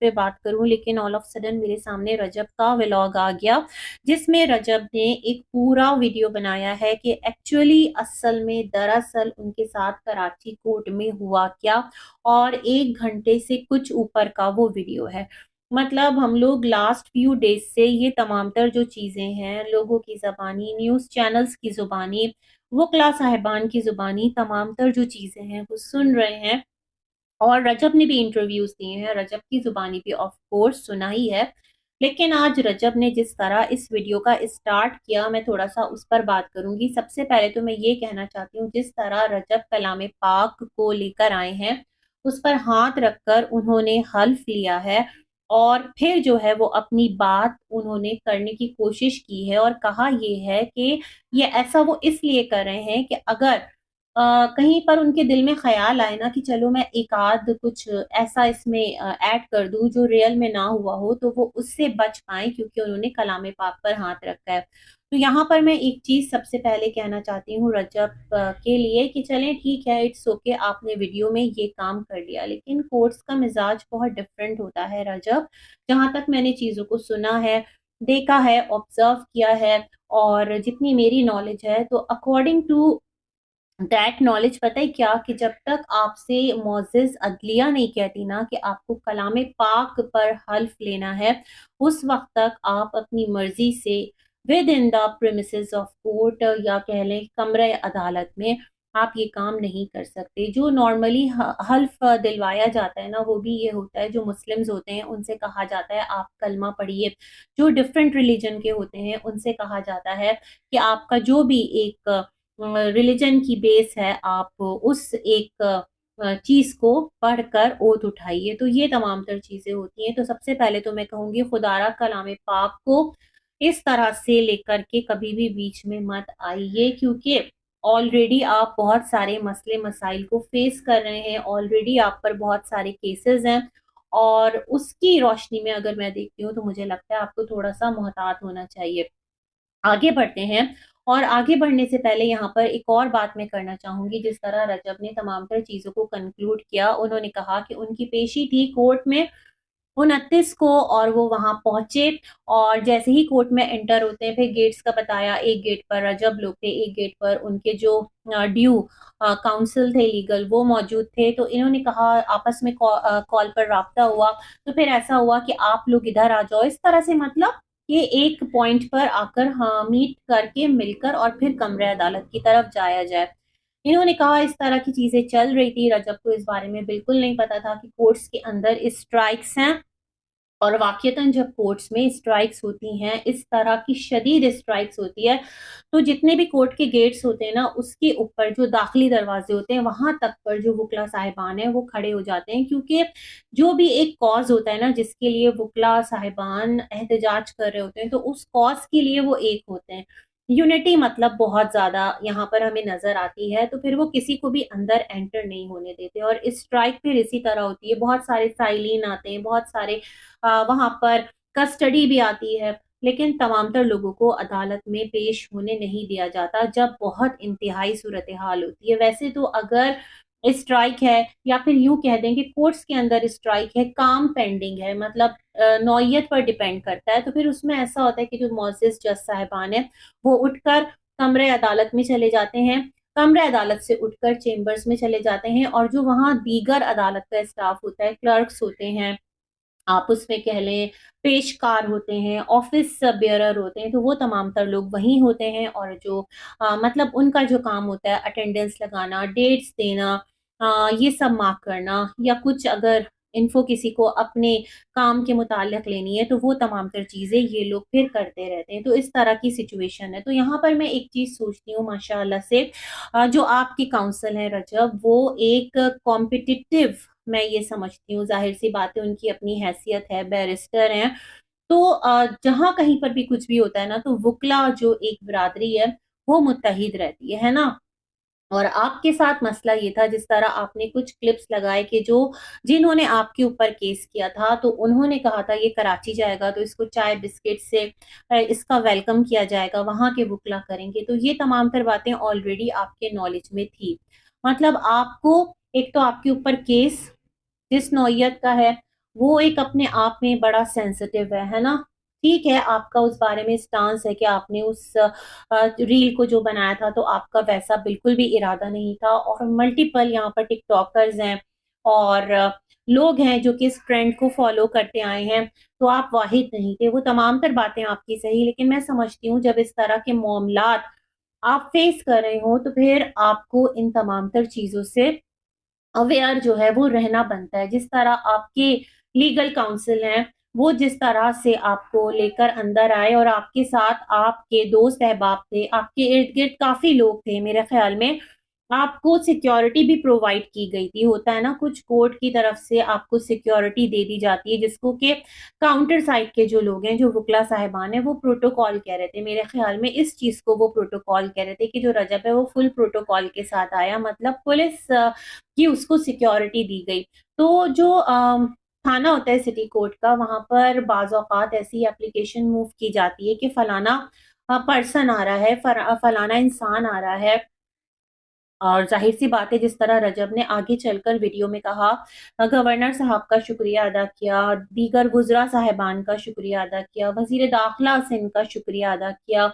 पे बात करूँ, लेकिन ऑल ऑफ सडन मेरे सामने रजब का व्लॉग आ गया, जिसमें रजब ने एक पूरा वीडियो बनाया है कि एक्चुअली असल में दरअसल उनके साथ कराची कोर्ट में हुआ क्या, और 1 घंटे से कुछ ऊपर का वो वीडियो है। मतलब हम लोग लास्ट फ्यू डेज़ से ये तमाम तर जो चीज़ें हैं, लोगों की ज़बानी, न्यूज़ चैनल्स की ज़ुबानी, वकला साहिबान की ज़ुबानी तमाम तर जो चीज़ें हैं वो सुन रहे हैं, और रजब ने भी इंटरव्यूज़ दिए हैं, रजब की ज़ुबानी भी ऑफ कोर्स सुना ही है। लेकिन आज रजब ने जिस तरह इस वीडियो का स्टार्ट किया, मैं थोड़ा-सा उस पर बात करूँगी। सबसे पहले तो मैं ये कहना चाहती हूँ, जिस तरह रजब कलाम पाक को लेकर आए हैं, उस पर हाथ रखकर उन्होंने हल्फ लिया है, और फिर जो है वो अपनी बात उन्होंने करने की कोशिश की है, और कहा ये है कि ये ऐसा वो इसलिए कर रहे हैं कि अगर कहीं पर उनके दिल में ख़्याल आए ना कि चलो मैं एक आध कुछ ऐसा इसमें ऐड कर दूँ जो रियल में ना हुआ हो, तो वो उससे बच पाएँ, क्योंकि उन्होंने कलाम पाक पर हाथ रखा है। तो यहाँ पर मैं एक चीज़ सबसे पहले कहना चाहती हूँ रजब के लिए कि चलें ठीक है, इट्स ओके, आपने वीडियो में ये काम कर लिया, लेकिन कोर्ट्स का मिज़ाज बहुत डिफरेंट होता है रजब। जहाँ तक मैंने चीज़ों को सुना है, देखा है, ऑब्ज़र्व किया है, और जितनी मेरी नॉलेज है, तो अकॉर्डिंग टू दैट नॉलेज, पता है क्या, कि जब तक आपसे मोअज़्ज़िज़ अदलिया नहीं कहती ना कि आपको कलाम पाक पर हल्फ लेना है, उस वक़्त तक आप अपनी मर्ज़ी से with in the premises of court, या कह लें कमरे अदालत में, आप ये काम नहीं कर सकते। जो नॉर्मली हल्फ दिलवाया जाता है ना, वो भी ये होता है, जो मुस्लिम्स होते हैं उनसे कहा जाता है आप कलमा पढ़िए। जो डिफरेंट रिलीजन के होते हैं उनसे कहा जाता है कि आपका जो भी एक रिलीजन की बेस है, आप उस एक चीज़ को पढ़कर ओथ उठाइए। तो ये तमाम तर चीज़ें होती हैं। तो सबसे पहले तो मैं कहूँगी खुदारा कलाम पाक को इस तरह से लेकर के कभी भी बीच में मत आइए, क्योंकि ऑलरेडी आप बहुत सारे मसले मसाइल को फेस कर रहे हैं, ऑलरेडी आप पर बहुत सारे केसेज़ हैं, और उसकी रोशनी में अगर मैं देखती हूँ तो मुझे लगता है आपको थोड़ा-सा मुहतात होना चाहिए। आगे बढ़ते हैं, और आगे बढ़ने से पहले यहाँ पर एक और बात मैं करना चाहूँगी, जिस तरह रजब ने तमाम तर चीज़ों को कंक्लूड किया, उन्होंने कहा कि उनकी पेशी थी कोर्ट में 29 को, और वो वहाँ पहुँचे, और जैसे ही कोर्ट में एंटर होते हैं, फिर गेट्स का बताया, एक गेट पर रजब लोग थे, एक गेट पर उनके जो ड्यू काउंसिल थे लीगल, वो मौजूद थे। तो इन्होंने कहा, आपस में कॉल पर राब्ता हुआ, तो फिर ऐसा हुआ कि आप लोग इधर आ जाओ, इस तरह से मतलब ये एक पॉइंट पर आकर हाँ, मीट करके मिलकर और फिर कमरे अदालत की तरफ जाया जाए। इन्होंने कहा इस तरह की चीज़ें चल रही थी, रजब को इस बारे में बिल्कुल नहीं पता था कि कोर्ट्स के अंदर स्ट्राइक्स हैं, और वाक़ईतन जब कोर्ट्स में स्ट्राइक्स होती हैं, इस तरह की शदीद स्ट्राइक्स होती है, तो जितने भी कोर्ट के गेट्स होते हैं ना, उसके ऊपर जो दाखिली दरवाज़े होते हैं, वहाँ तक पर जो वुकला साहिबान हैं, वो खड़े हो जाते हैं, क्योंकि जो भी एक कॉज़ होता है ना, जिसके लिए वुकला साहिबान एहतजाज कर रहे होते हैं, तो उस कॉज़ के लिए वो एक होते हैं। यूनिटी मतलब बहुत ज़्यादा यहाँ पर हमें नज़र आती है, तो फिर वो किसी को भी अंदर एंटर नहीं होने देते, और स्ट्राइक फिर इसी तरह होती है, बहुत सारे साइलिन आते हैं, बहुत सारे वहाँ पर कस्टडी भी आती है, लेकिन तमाम तर लोगों को अदालत में पेश होने नहीं दिया जाता जब बहुत इंतहाई सूरत-ए-हाल होती है। वैसे तो अगर स्ट्राइक है, या फिर यूँ कह दें कि कोर्ट्स के अंदर स्ट्राइक है, काम पेंडिंग है, मतलब नौइयत पर डिपेंड करता है, तो फिर उसमें ऐसा होता है कि जो मुअज़्ज़िज़ जज साहिबान हैं, वो उठकर कमरे अदालत में चले जाते हैं, कमरे अदालत से उठकर चेंबर्स में चले जाते हैं, और जो वहाँ दीगर अदालत का स्टाफ होता है, क्लर्क्स होते हैं, आप उसमें कह लें पेशकार होते हैं, ऑफ़िस बेयरर होते हैं, तो वो तमाम तर लोग वहीं होते हैं, और जो मतलब उनका जो काम होता है अटेंडेंस लगाना, डेट्स देना, ये सब मार्क करना, या कुछ अगर इन्फो किसी को अपने काम के मुताल्लिक़ लेनी है, तो वो तमाम तर चीज़ें ये लोग फिर करते रहते हैं। तो इस तरह की सिचुएशन है। तो यहाँ पर मैं एक चीज़ सोचती हूँ माशाअल्लाह से, जो आपकी काउंसिल है रजब, वो एक कॉम्पिटिटिव, मैं ये समझती हूँ, ज़ाहिर-सी बात है उनकी अपनी हैसियत है, बैरिस्टर हैं। तो जहाँ कहीं पर भी कुछ भी होता है ना, तो वुकला जो एक बिरादरी है, वो मुत्तहिद रहती है ना? और आपके साथ मसला ये था, जिस तरह आपने कुछ क्लिप्स लगाए कि जो जिन्होंने आपके ऊपर केस किया था, तो उन्होंने कहा था ये कराची जाएगा तो इसको चाय बिस्किट से इसका वेलकम किया जाएगा, वहाँ के वुकला करेंगे। तो ये तमाम तर बातें ऑलरेडी आपके नॉलेज में थी। मतलब आपको एक तो आपके ऊपर केस जिस नौइयत का है, وہ ایک اپنے آپ میں بڑا سینسٹیو ہے نا؟ ٹھیک ہے، آپ کا اس بارے میں اسٹانس ہے کہ آپ نے اس ریل کو جو بنایا تھا تو آپ کا ویسا بالکل بھی ارادہ نہیں تھا، اور ملٹیپل یہاں پر ٹک ٹاکرز ہیں اور لوگ ہیں جو کہ اس ٹرینڈ کو فالو کرتے آئے ہیں، تو آپ واحد نہیں تھے۔ وہ تمام تر باتیں آپ کی صحیح، لیکن میں سمجھتی ہوں جب اس طرح کے معاملات آپ فیس کر رہے ہوں تو پھر آپ کو ان تمام تر چیزوں سے اویئر جو ہے وہ رہنا بنتا ہے۔ جس طرح آپ کے لیگل کاؤنسل ہیں، وہ جس طرح سے آپ کو لے کر اندر آئے اور آپ کے ساتھ آپ کے دوست احباب تھے، آپ کے ارد گرد کافی لوگ تھے، میرے خیال میں آپ کو سیکیورٹی بھی پرووائڈ کی گئی تھی۔ ہوتا ہے نا کچھ کورٹ کی طرف سے آپ کو سیکیورٹی دے دی جاتی ہے، جس کو کہ کاؤنٹر سائڈ کے جو لوگ ہیں، جو وکلا صاحبان ہیں، وہ پروٹوکال کہہ رہے تھے۔ میرے خیال میں اس چیز کو وہ پروٹوکال کہہ رہے تھے کہ جو رجب ہے وہ فل پروٹوکال کے ساتھ آیا، مطلب پولیس کی اس کو سیکیورٹی دی گئی۔ تو جو تھانہ ہوتا ہے سٹی کورٹ کا، وہاں پر بعض اوقات ایسی اپلیکیشن موو کی جاتی ہے کہ فلانا پرسن آ رہا ہے، فلانا انسان آ رہا ہے، اور ظاہر سی بات ہے جس طرح رجب نے آگے چل کر ویڈیو میں کہا، گورنر صاحب کا شکریہ ادا کیا، دیگر وزراء صاحبان کا شکریہ ادا کیا، وزیر داخلہ سندھ کا شکریہ ادا کیا،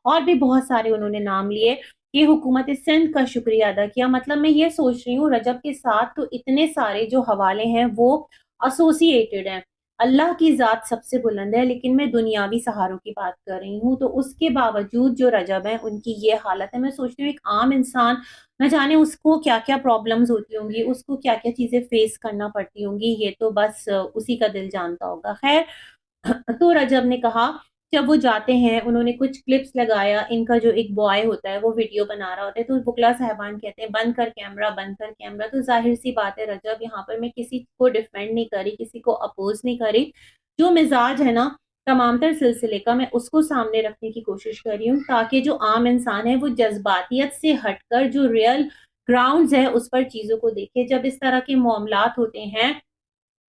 اور بھی بہت سارے انہوں نے نام لیے کہ حکومت سندھ کا شکریہ ادا کیا۔ مطلب میں یہ سوچ رہی ہوں رجب کے ساتھ تو اتنے سارے جو حوالے ہیں وہ ایسوسیٹڈ ہیں۔ اللہ کی ذات سب سے بلند ہے، لیکن میں دنیاوی سہاروں کی بات کر رہی ہوں، تو اس کے باوجود جو رجب ہے ان کی یہ حالت ہے۔ میں سوچتی ہوں ایک عام انسان نہ جانے اس کو کیا کیا پرابلمز ہوتی ہوں گی، اس کو کیا کیا چیزیں فیس کرنا پڑتی ہوں گی، یہ تو بس اسی کا دل جانتا ہوگا۔ خیر، تو رجب نے کہا جب وہ جاتے ہیں، انہوں نے کچھ کلپس لگایا، ان کا جو ایک بوائے ہوتا ہے وہ ویڈیو بنا رہا ہوتا ہے، تو بکلا صاحبان کہتے ہیں بند کر کیمرہ، بند کر کیمرہ۔ تو ظاہر سی بات ہے رجب، یہاں پر میں کسی کو ڈیفینڈ نہیں کری، کسی کو اپوز نہیں کری، جو مزاج ہے نا تمام تر سلسلے کا، میں اس کو سامنے رکھنے کی کوشش کر رہی ہوں تاکہ جو عام انسان ہے وہ جذباتیت سے ہٹ کر جو ریئل گراؤنڈز ہے اس پر چیزوں کو دیکھے۔ جب اس طرح کے معاملات ہوتے ہیں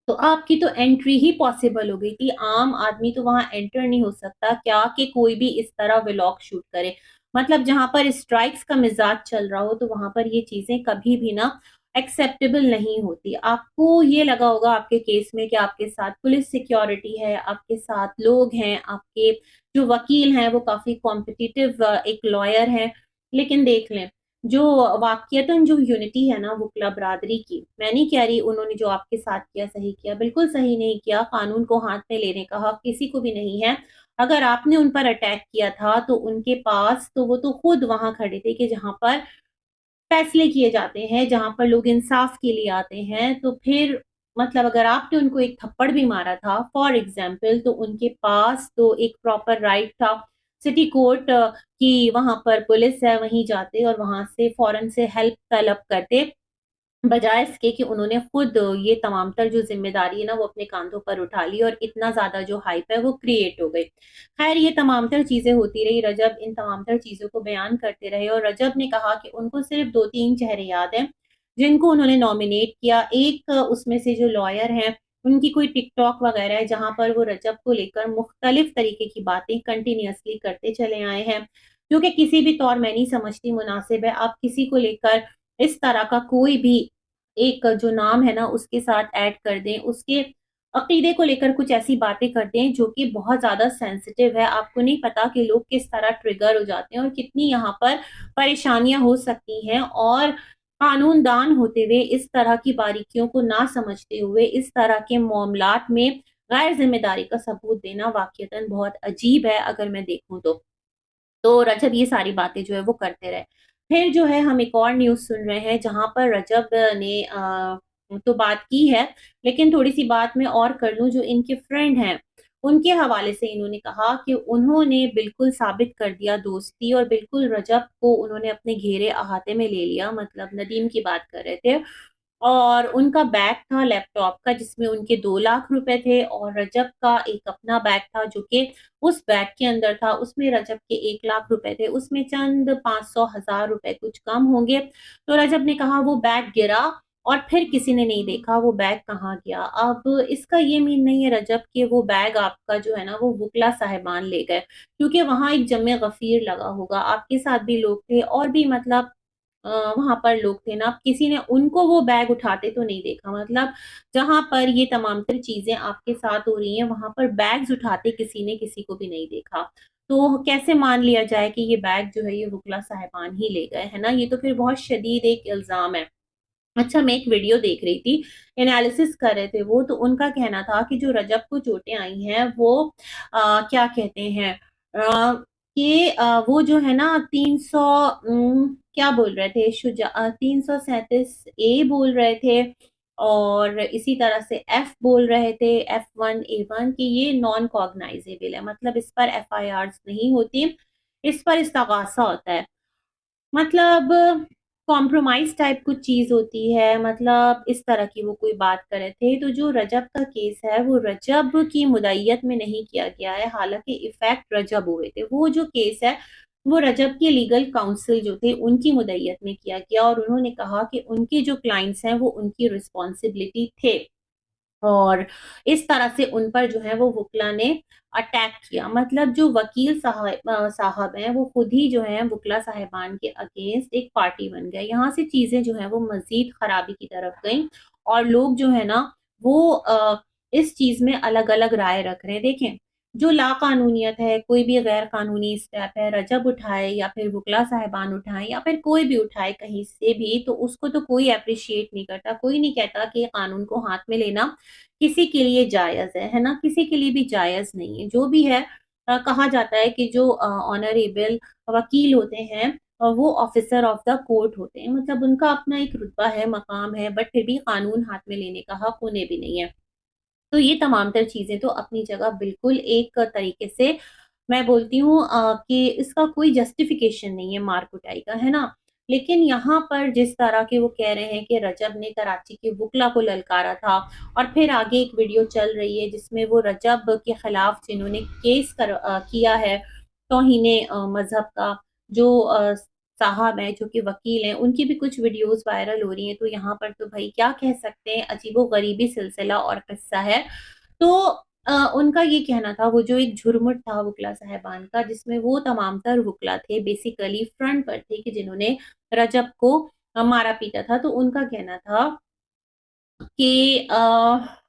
تو آپ کی تو انٹری ہی پاسبل ہو گئی تھی، عام آدمی تو وہاں انٹر نہیں ہو سکتا کیا کہ کوئی بھی اس طرح ولاگ شوٹ کرے۔ مطلب جہاں پر اسٹرائکس کا مزاج چل رہا ہو تو وہاں پر یہ چیزیں کبھی بھی نا ایکسیپٹیبل نہیں ہوتی۔ آپ کو یہ لگا ہوگا آپ کے کیس میں کہ آپ کے ساتھ پولیس سیکیورٹی ہے، آپ کے ساتھ لوگ ہیں، آپ کے جو وکیل ہیں وہ کافی کمپٹیٹو ایک لائر ہیں، لیکن دیکھ لیں جو واقعتاً جو یونٹی ہے نا وکلا برادری کی، میں نہیں کہہ رہی انہوں نے جو آپ کے ساتھ کیا صحیح کیا، بالکل صحیح نہیں کیا، قانون کو ہاتھ میں لینے کا حق کسی کو بھی نہیں ہے۔ اگر آپ نے ان پر اٹیک کیا تھا تو ان کے پاس تو وہ تو خود وہاں کھڑے تھے کہ جہاں پر فیصلے کیے جاتے ہیں، جہاں پر لوگ انصاف کے لیے آتے ہیں، تو پھر مطلب اگر آپ نے ان کو ایک تھپڑ بھی مارا تھا فار ایگزامپل، تو ان کے پاس تو ایک پراپر رائٹ تھا سٹی کورٹ کی، وہاں پر پولیس ہے وہیں جاتے اور وہاں سے فوراً سے ہیلپ طلب کرتے، بجائے اس کے کہ انہوں نے خود یہ تمام تر جو ذمہ داری ہے نا وہ اپنے کاندھوں پر اٹھا لی اور اتنا زیادہ جو ہائپ ہے وہ کریٹ ہو گئی۔ خیر، یہ تمام تر چیزیں ہوتی رہی، رجب ان تمام تر چیزوں کو بیان کرتے رہے، اور رجب نے کہا کہ ان کو صرف دو تین چہرے یاد ہیں جن کو انہوں نے نامینیٹ کیا۔ ایک اس میں سے جو لائر ہیں ان کی کوئی ٹک ٹاک وغیرہ ہے جہاں پر وہ رجب کو لے کر مختلف طریقے کی باتیں کنٹینیوسلی کرتے چلے آئے ہیں، جو کہ کسی بھی طور میں نہیں سمجھتی مناسب ہے۔ آپ کسی کو لے کر اس طرح کا کوئی بھی ایک جو نام ہے نا اس کے ساتھ ایڈ کر دیں، اس کے عقیدے کو لے کر کچھ ایسی باتیں کر دیں جو کہ بہت زیادہ سینسٹیو ہے۔ آپ کو نہیں پتا کہ لوگ کس طرح ٹریگر ہو جاتے ہیں اور کتنی یہاں پر پریشانیاں ہو سکتی ہیں، اور قانون دان ہوتے ہوئے اس طرح کی باریکیوں کو نہ سمجھتے ہوئے اس طرح کے معاملات میں غیر ذمہ داری کا ثبوت دینا واقعتاً بہت عجیب ہے اگر میں دیکھوں تو رجب یہ ساری باتیں جو ہے وہ کرتے رہے۔ پھر جو ہے ہم ایک اور نیوز سن رہے ہیں جہاں پر رجب نے تو بات کی ہے، لیکن تھوڑی سی بات میں اور کر لوں، جو ان کے فرینڈ ہیں ان کے حوالے سے انہوں نے کہا کہ انہوں نے بالکل ثابت کر دیا دوستی، اور بالکل رجب کو انہوں نے اپنے گھیرے احاطے میں لے لیا، مطلب ندیم کی بات کر رہے تھے، اور ان کا بیگ تھا لیپ ٹاپ کا جس میں ان کے 2 لاکھ روپے تھے، اور رجب کا ایک اپنا بیگ تھا جو کہ اس بیگ کے اندر تھا، اس میں رجب کے 1 لاکھ روپے تھے، اس میں چند 500 ہزار روپے کچھ کم ہوں گے۔ تو رجب نے کہا وہ بیگ گرا اور پھر کسی نے نہیں دیکھا وہ بیگ کہاں گیا۔ اب اس کا یہ مین نہیں ہے رجب کہ وہ بیگ آپ کا جو ہے نا وہ وکلا صاحبان لے گئے، کیونکہ وہاں ایک جمع غفیر لگا ہوگا، آپ کے ساتھ بھی لوگ تھے اور بھی مطلب वहाँ पर लोग थे ना, किसी ने उनको वो बैग उठाते तो नहीं देखा। मतलब जहाँ पर ये तमाम तर चीज़ें आपके साथ हो रही हैं, वहाँ पर बैग्स उठाते किसी ने किसी को भी नहीं देखा। तो कैसे मान लिया जाए कि ये बैग जो है ये वुकला साहिबान ही ले गए, है ना? ये तो फिर बहुत शदीद एक इल्ज़ाम है। अच्छा, मैं एक वीडियो देख रही थी, एनालिसिस कर रहे थे वो, तो उनका कहना था कि जो रजब को चोटें आई हैं वो क्या कहते हैं कि वो जो है ना 300 क्या बोल रहे थे 337 ए बोल रहे थे, और इसी तरह से एफ बोल रहे थे, F1 A1 कि ये नॉन कॉग्नाइजेबल है, मतलब इस पर एफआईआर्स नहीं होती, इस पर इस्तगासा होता है। मतलब कॉम्प्रोमाइज़ टाइप कुछ चीज़ होती है, मतलब इस तरह की वो कोई बात कर रहे थे। तो जो रजब का केस है, वो रजब की मुद्दईयत में नहीं किया गया है, हालाँकि इफ़ेक्ट रजब हुए थे। वो जो केस है, वो रजब के लीगल काउंसिल जो थे, उनकी मुद्दईयत में किया गया, और उन्होंने कहा कि उनके जो क्लाइंट्स हैं, वो उनकी रिस्पॉन्सिबिलिटी थे। और इस तरह से उन पर जो है वो वुकला ने अटैक किया। मतलब जो वकील साहब हैं वो खुद ही जो है वुकला साहिबान के अगेंस्ट एक पार्टी बन गए। यहाँ से चीज़ें जो हैं वो मज़ीद ख़राबी की तरफ गईं, और लोग जो है ना वो इस चीज़ में अलग-अलग राय रख रहे हैं। देखें, जो लाक़ानूनियत है, कोई भी गैर कानूनी स्टेप है, रजब उठाए या फिर वुकला साहिबान उठाएँ या फिर कोई भी उठाए कहीं से भी, तो उसको तो कोई एप्रिशिएट नहीं करता। कोई नहीं कहता कि कानून को हाथ में लेना किसी के लिए जायज़ है ना? किसी के लिए भी जायज़ नहीं है। जो भी है कहा जाता है कि जो ऑनरेबल वकील होते हैं वो ऑफ़िसर ऑफ़ द कोर्ट होते हैं। मतलब उनका अपना एक रुतबा है, मकाम है, बट फिर भी कानून हाथ में लेने का हक़ उन्हें भी नहीं है। तो ये तमाम तर चीज़ें तो अपनी जगह बिल्कुल एक तरीके से मैं बोलती हूँ कि इसका कोई जस्टिफ़िकेशन नहीं है मार कुटाई का, है ना? लेकिन यहाँ पर जिस तरह के वो कह रहे हैं कि रजब ने कराची के वुकला को ललकारा था, और फिर आगे एक वीडियो चल रही है जिसमें वो रजब के खिलाफ जिन्होंने केस किया है तौहीने मज़हब का, जो साहब हैं जो कि वकील हैं, उनकी भी कुछ वीडियोज़ वायरल हो रही हैं। तो यहाँ पर तो भई क्या कह सकते हैं, अजीबो-गरीबी सिलसिला और किस्सा है। तो उनका ये कहना था, वो जो एक झुरमुट था वुकला साहिबान का, जिसमें वो तमाम तर वुकला थे, बेसिकली फ्रंट पर थे कि जिन्होंने रजब को मारा-पीटा था। तो उनका कहना था कि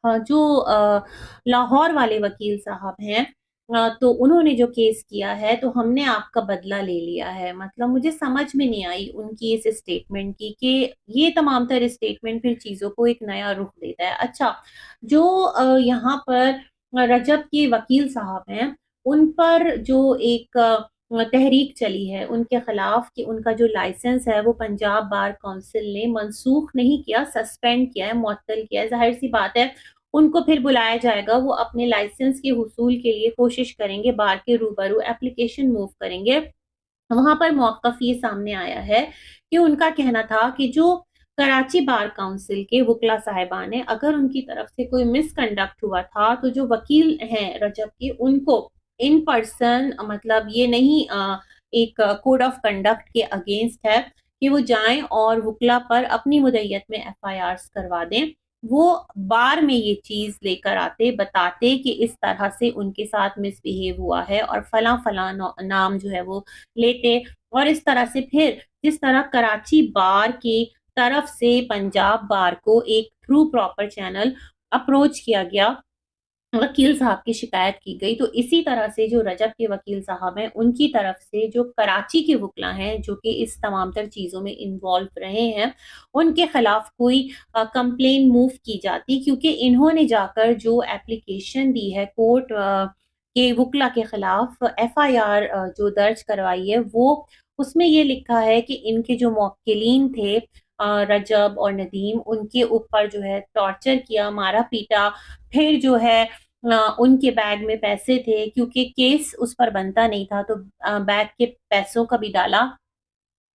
जो लाहौर वाले वकील साहब हैं, तो उन्होंने जो केस किया है, तो हमने आपका बदला ले लिया है। मतलब मुझे समझ में नहीं आई उनकी इस स्टेटमेंट की कि ये तमाम तर स्टेटमेंट फिर चीज़ों को एक नया रुख देता है। अच्छा, जो यहाँ पर रजब के वकील साहब हैं, उन पर जो एक तहरीक चली है उनके खिलाफ कि उनका जो लाइसेंस है वो पंजाब बार काउंसिल ने मनसूख नहीं किया, सस्पेंड किया है, मुअत्तल किया है। ज़ाहिर-सी बात है, उनको फिर बुलाया जाएगा, वो अपने लाइसेंस के हुसूल के लिए कोशिश करेंगे, बार के रूबरू एप्लीकेशन मूव करेंगे। वहाँ पर मौक़िफ़ ये सामने आया है कि उनका कहना था कि जो कराची बार काउंसिल के वुकला साहिबान हैं, अगर उनकी तरफ से कोई मिसकंडक्ट हुआ था, तो जो वकील हैं रजब के, उनको इन पर्सन मतलब ये नहीं एक कोड ऑफ कंडक्ट के अगेंस्ट है कि वो जाएँ और वुकला पर अपनी मुद्दईयत में एफआईआर्स करवा दें। वो बार में ये चीज़ लेकर आते, बताते कि इस तरह से उनके साथ मिसबिहेव हुआ है, और फलाँ-फलाँ नाम जो है वो लेते, और इस तरह से फिर जिस तरह कराची बार की तरफ से पंजाब बार को एक थ्रू प्रॉपर चैनल अप्रोच किया गया, वकील साहब की शिकायत की गई, तो इसी तरह से जो रजब के वकील साहब हैं, उनकी तरफ से जो कराची के वुकला हैं, जो कि इस तमाम तर चीज़ों में इन्वॉल्व रहे हैं, उनके खिलाफ कोई कंप्लेन मूव की जाती, क्योंकि इन्होंने जाकर जो एप्लीकेशन दी है कोर्ट के वुकला के खिलाफ एफआईआर जो दर्ज करवाई है, वो उसमें ये लिखा है कि इनके जो मौक्किलीन थे रजब और नदीम, उनके ऊपर जो है टॉर्चर किया, मारा-पीटा, फिर जो है उनके बैग में पैसे थे, क्योंकि केस उस पर बनता नहीं था, तो बैग के पैसों का भी डाला,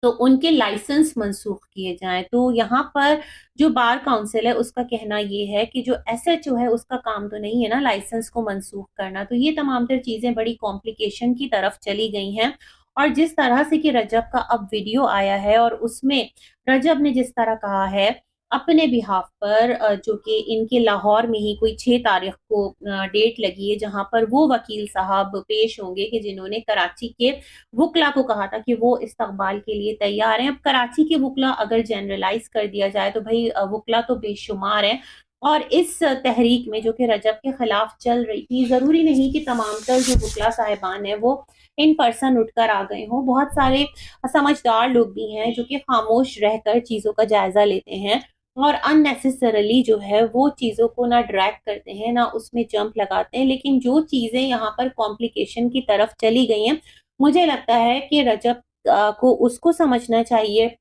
तो उनके लाइसेंस मनसूख किए जाएँ। तो यहाँ पर जो बार काउंसिल है उसका कहना ये है कि जो एसएचओ है उसका काम तो नहीं है ना लाइसेंस को मनसूख करना। तो ये तमाम तर चीज़ें बड़ी कॉम्प्लिकेशन की तरफ चली गई हैं, और जिस तरह से कि रजब का अब वीडियो आया है और उसमें रजब ने जिस तरह कहा है, अपने बिहाफ पर जो कि इनके लाहौर में ही कोई 6 तारीख को डेट लगी है, जहाँ पर वो वकील साहब पेश होंगे कि जिन्होंने कराची के वुकला को कहा था कि वो इस्तकबाल के लिए तैयार हैं। अब कराची के वुकला अगर जनरलाइज़ कर दिया जाए तो भई वुकला तो बेशुमार हैं, और इस तहरीक में जो कि रजब के खिलाफ चल रही थी, ज़रूरी नहीं कि तमाम तर जो वुकला साहिबान हैं वो इन पर्सन उठकर आ गए हों। बहुत सारे समझदार लोग भी हैं जो कि खामोश रहकर चीज़ों का जायज़ा लेते हैं और अननेसेसरीली जो है वो चीज़ों को ना ड्रैग करते हैं, ना उसमें जंप लगाते हैं। लेकिन जो चीज़ें यहाँ पर कॉम्प्लिकेशन की तरफ चली गई हैं, मुझे लगता है कि रजब को उसको समझना चाहिए,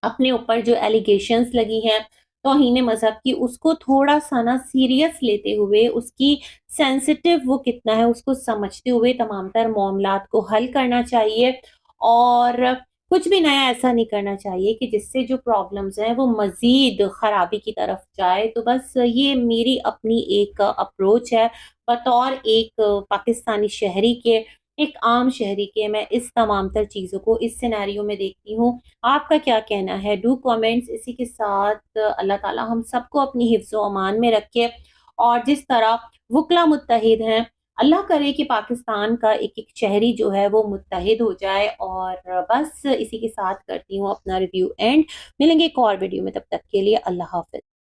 अपने ऊपर जो एलिगेशंस लगी हैं तौहीन मज़हब की, उसको थोड़ा-सा ना सीरियस लेते हुए, उसकी सेंसिटिव वो कितना है उसको समझते हुए तमाम तर मामलात को हल करना चाहिए, और कुछ भी नया ऐसा नहीं करना चाहिए कि जिससे जो प्रॉब्लम्स हैं वो मज़ीद ख़राबी की तरफ जाए। तो बस ये मेरी अपनी एक अप्रोच है, बतौर एक पाकिस्तानी शहरी के, एक आम शहरी के, मैं इस तमाम तर चीज़ों को इस सिनेरियो में देखती हूँ। आपका क्या कहना है? Do comments. इसी के साथ अल्लाह ताला हम सबको अपनी हिफ्ज़-ओ अमान में रखे, और जिस तरह वुकला मुत्तहिद हैं, अल्लाह करे कि पाकिस्तान का एक-एक शहरी जो है वो मुत्तहिद हो जाए। और बस इसी के साथ करती हूँ अपना रिव्यू एंड। मिलेंगे एक और वीडियो में, तब तक के लिए अल्लाह हाफ़िज़।